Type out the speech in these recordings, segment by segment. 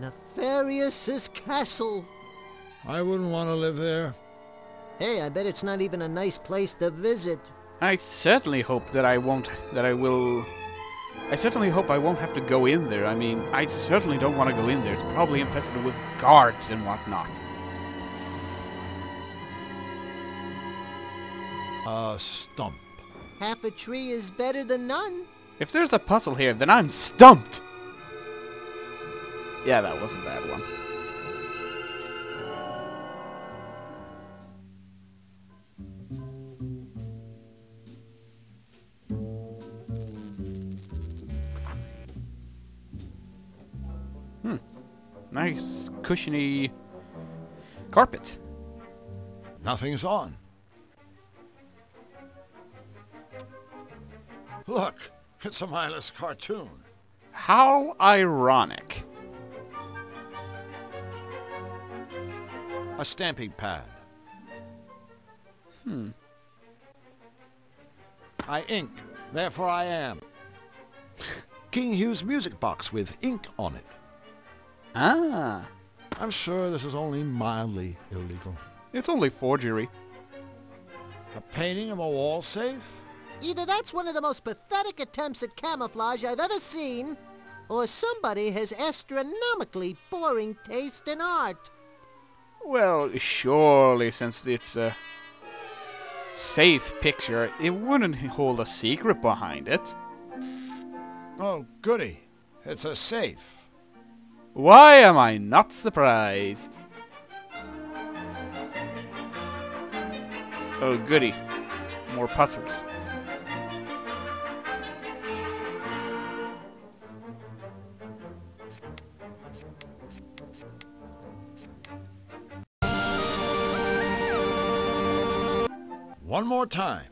Nefarious' castle. I wouldn't want to live there. Hey, I bet it's not even a nice place to visit. I certainly hope that I certainly hope I won't have to go in there. I mean, I certainly don't want to go in there. It's probably infested with guards and whatnot. A stump. Half a tree is better than none. If there's a puzzle here, then I'm stumped! Yeah, that was a bad one. Nice, cushiony carpet. Nothing's on. Look, it's a mindless cartoon. How ironic. A stamping pad. I ink, therefore I am. King Hugh's music box with ink on it. Ah. I'm sure this is only mildly illegal. It's only forgery. A painting of a wall safe? Either that's one of the most pathetic attempts at camouflage I've ever seen, or somebody has astronomically boring taste in art. Well, surely, since it's a safe picture, it wouldn't hold a secret behind it. Oh, goody. It's a safe. Why am I not surprised? Oh, goody. More puzzles. One more time.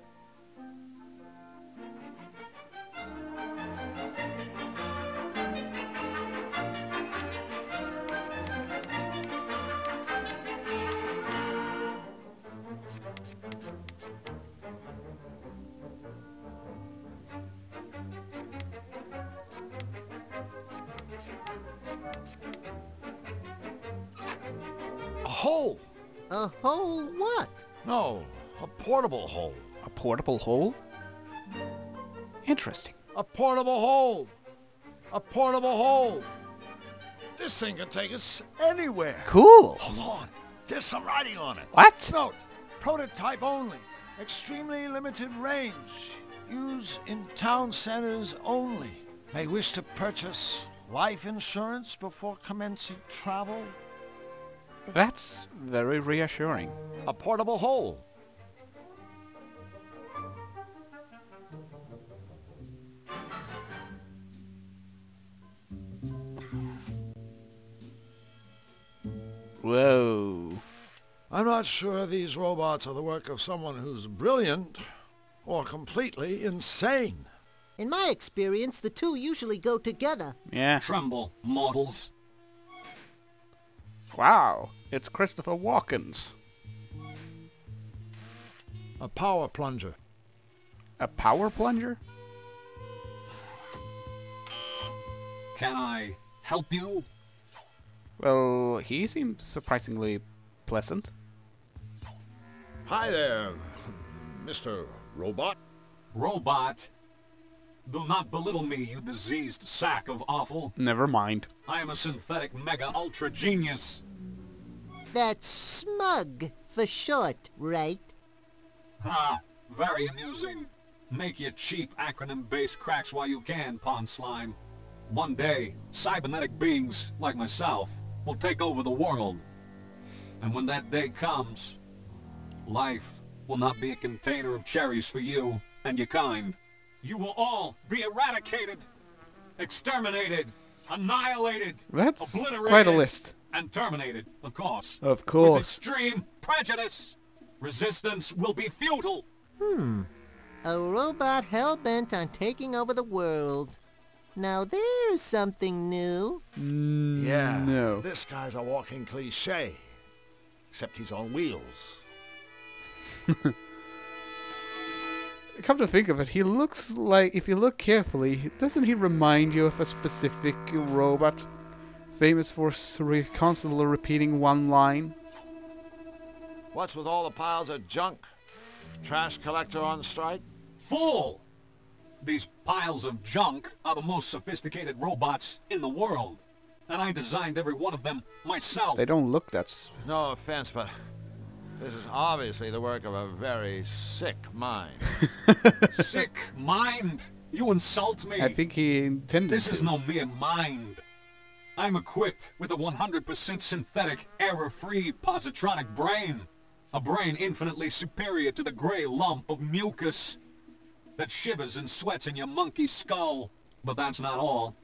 A hole. A hole what? No, a portable hole. A portable hole? Interesting. A portable hole. A portable hole. This thing can take us anywhere. Cool. Hold on. There's some writing on it. What? Note, prototype only. Extremely limited range. Use in town centers only. May wish to purchase life insurance before commencing travel. That's very reassuring. A portable hole. Whoa. I'm not sure these robots are the work of someone who's brilliant or completely insane. In my experience, the two usually go together. Yeah. Tremble, mortals. Wow. It's Christopher Walken's. A power plunger. A power plunger? Can I help you? Well, he seems surprisingly pleasant. Hi there, Mr. Robot. Robot. Do not belittle me, you diseased sack of offal. Never mind. I am a synthetic mega ultra genius. That's SMUG for short, right? Ha! Very amusing. Make your cheap acronym-based cracks while you can, pond slime. One day, cybernetic beings like myself will take over the world. And when that day comes, life will not be a container of cherries for you and your kind. You will all be eradicated, exterminated, annihilated, That's obliterated, quite a list. and terminated, of course. Of With course. extreme prejudice. Resistance will be futile. A robot hell-bent on taking over the world. Now there's something new. Yeah. No. This guy's a walking cliche. Except he's on wheels. come to think of it, he looks like, if you look carefully, doesn't he remind you of a specific robot famous for constantly repeating one line? What's with all the piles of junk? Trash collector on strike? Fool! These piles of junk are the most sophisticated robots in the world. And I designed every one of them myself. They don't look that... No offense, but this is obviously the work of a very sick mind. Sick mind? You insult me. I think he intended This to. is no mere mind. I'm equipped with a 100% synthetic, error-free positronic brain. A brain infinitely superior to the gray lump of mucus that shivers and sweats in your monkey skull. But that's not all.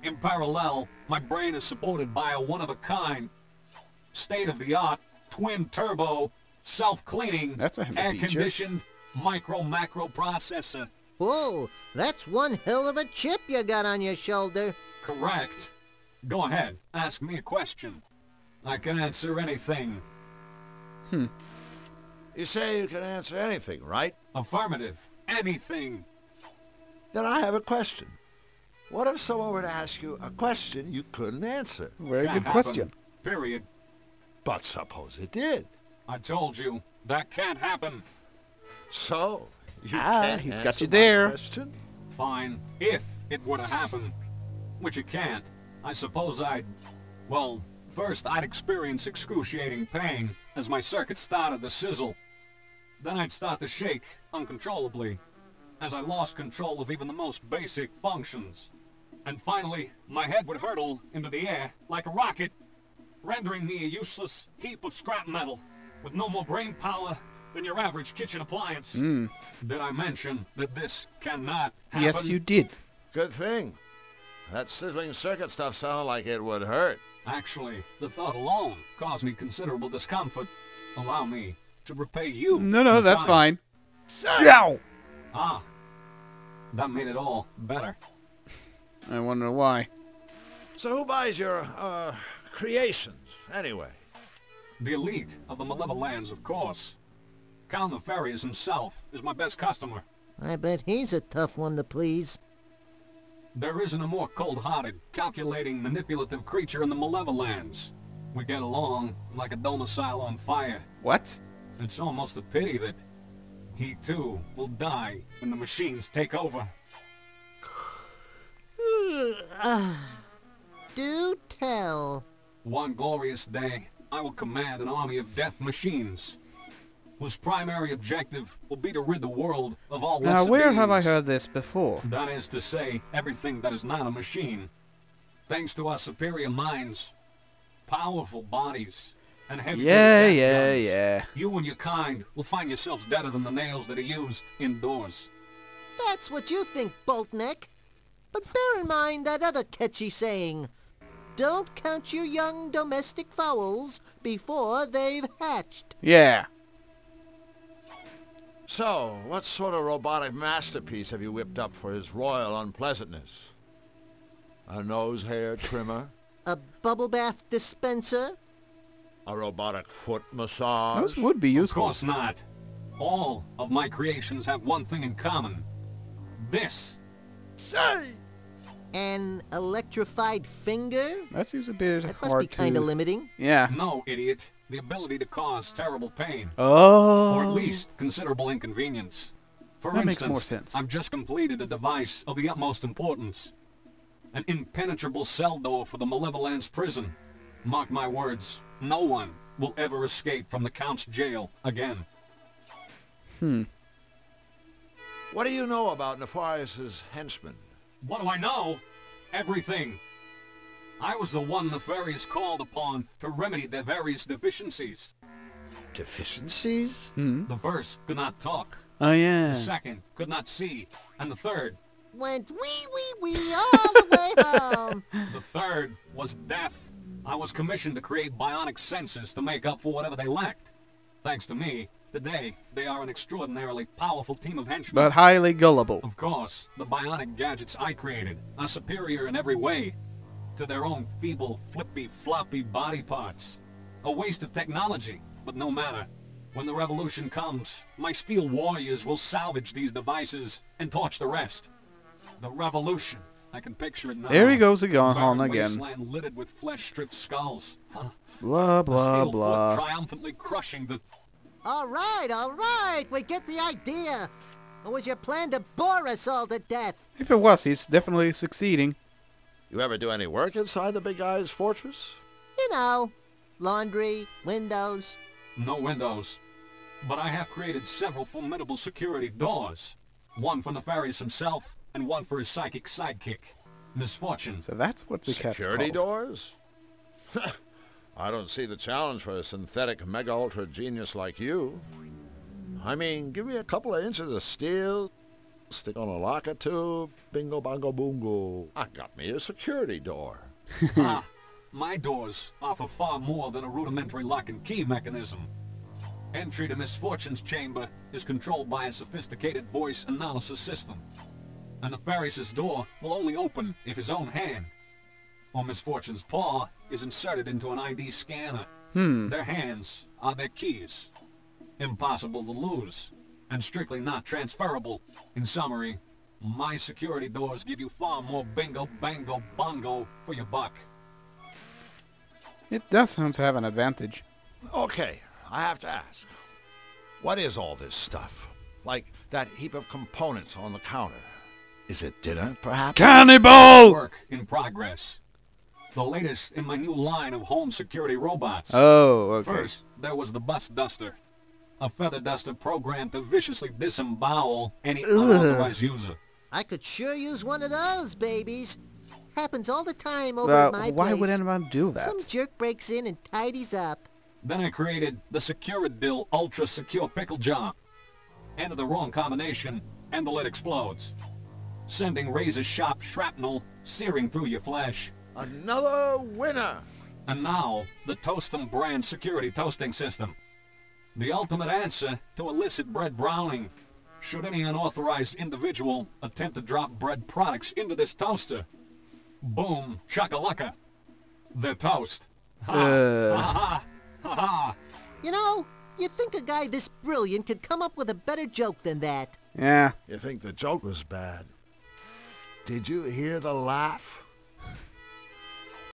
In parallel, my brain is supported by a one-of-a-kind, state-of-the-art, twin-turbo, self-cleaning, That's a handy feature. air-conditioned, micro-macro processor. Whoa, that's one hell of a chip you got on your shoulder. Correct. Go ahead, ask me a question. I can answer anything. You say you can answer anything, right? Affirmative. Anything. Then I have a question. What if someone were to ask you a question you couldn't answer? Very Can't good happen. question. Period. But suppose it did. I told you, that can't happen. So, you Ah, can't he's answer got you my there. question? Fine, if it were to happen. Which it can't. I suppose I'd... Well, first I'd experience excruciating pain as my circuit started to sizzle. Then I'd start to shake uncontrollably as I lost control of even the most basic functions. And finally, my head would hurtle into the air like a rocket, rendering me a useless heap of scrap metal with no more brain power than your average kitchen appliance. Did I mention that this cannot happen? Yes, you did. Good thing. That sizzling circuit stuff sounded like it would hurt. Actually, the thought alone caused me considerable discomfort. Allow me to repay you. No, in that's kind. fine. Ow! Ah, that made it all better. I wonder why. So who buys your, creations, anyway? The elite of the Malevolence, of course. Count Nefarious himself is my best customer. I bet he's a tough one to please. There isn't a more cold-hearted, calculating, manipulative creature in the Malevolence. We get along like a domicile on fire. What? It's almost a pity that he too will die when the machines take over. Do tell. One glorious day, I will command an army of death machines, whose primary objective will be to rid the world of all Now, lesser where have I beings. heard this before? That is to say, everything that is not a machine. Thanks to our superior minds, powerful bodies, and heavy Yeah. you and your kind will find yourselves deader than the nails that are used indoors. That's what you think, Boltneck. But bear in mind that other catchy saying. Don't count your young domestic fowls before they've hatched. Yeah. So, what sort of robotic masterpiece have you whipped up for his royal unpleasantness? A nose hair trimmer? A bubble bath dispenser? A robotic foot massage? Those would be Of useful. course not. All of my creations have one thing in common. This. Say! An electrified finger? That seems a bit That must be hard kind of to... limiting. Yeah. No, idiot. The ability to cause terrible pain. Oh. Or at least considerable inconvenience. For That makes instance, more sense. I've just completed a device of the utmost importance. An impenetrable cell door for the Malevolence prison. Mark my words, no one will ever escape from the Count's jail again. What do you know about Nefarious' henchmen? What do I know? Everything. I was the one Nefarious called upon to remedy their various deficiencies. Deficiencies? The first could not talk, Oh, yeah. the second could not see, and the third Went wee all the way home. The third was deaf. I was commissioned to create bionic senses to make up for whatever they lacked. Thanks to me, today, they are an extraordinarily powerful team of henchmen. But highly gullible. Of course, the bionic gadgets I created are superior in every way to their own feeble, flippy, floppy body parts. A waste of technology, but no matter. When the revolution comes, my steel warriors will salvage these devices and torch the rest. The revolution. I can picture it now. There he goes again, Barren on again. wasteland littered with flesh-stripped skulls. Blah, The blah, steel blah. foot triumphantly crushing the... All right, we get the idea. Or was your plan to bore us all to death? If it was, he's definitely succeeding. You ever do any work inside the big guy's fortress? You know, laundry, windows. No windows. But I have created several formidable security doors. One for Nefarious himself, and one for his psychic sidekick, Misfortune. So that's what the cat's Security called. doors? I don't see the challenge for a synthetic mega-ultra genius like you. I mean, give me a couple of inches of steel, stick on a locker tube, bingo bongo boongo. I got me a security door. My doors offer far more than a rudimentary lock and key mechanism. Entry to Misfortune's chamber is controlled by a sophisticated voice analysis system. A Nefarious' door will only open if his own hand or Misfortune's paw is inserted into an ID scanner. Their hands are their keys. Impossible to lose, and strictly not transferable. In summary, my security doors give you far more bingo, bango, bongo for your buck. It does seem to have an advantage. Okay, I have to ask. What is all this stuff? Like that heap of components on the counter. Is it dinner, perhaps? Cannibal! Work in progress. The latest in my new line of home security robots. Oh, okay. First, there was the Bus Duster. A feather duster programmed to viciously disembowel any unauthorized user. I could sure use one of those, babies. Happens all the time over at my Why place. would anyone do that? Some jerk breaks in and tidies up. Then I created the Securidil Ultra Secure Pickle Jar. Enter the wrong combination, and the lid explodes, sending razor-sharp shrapnel searing through your flesh. Another winner! And now, the Toastum brand security toasting system. The ultimate answer to illicit bread browning. Should any unauthorized individual attempt to drop bread products into this toaster, boom, chakalaka, they're toast. Ha ha ha ha. You know, you'd think a guy this brilliant could come up with a better joke than that. Yeah. You think the joke was bad? Did you hear the laugh?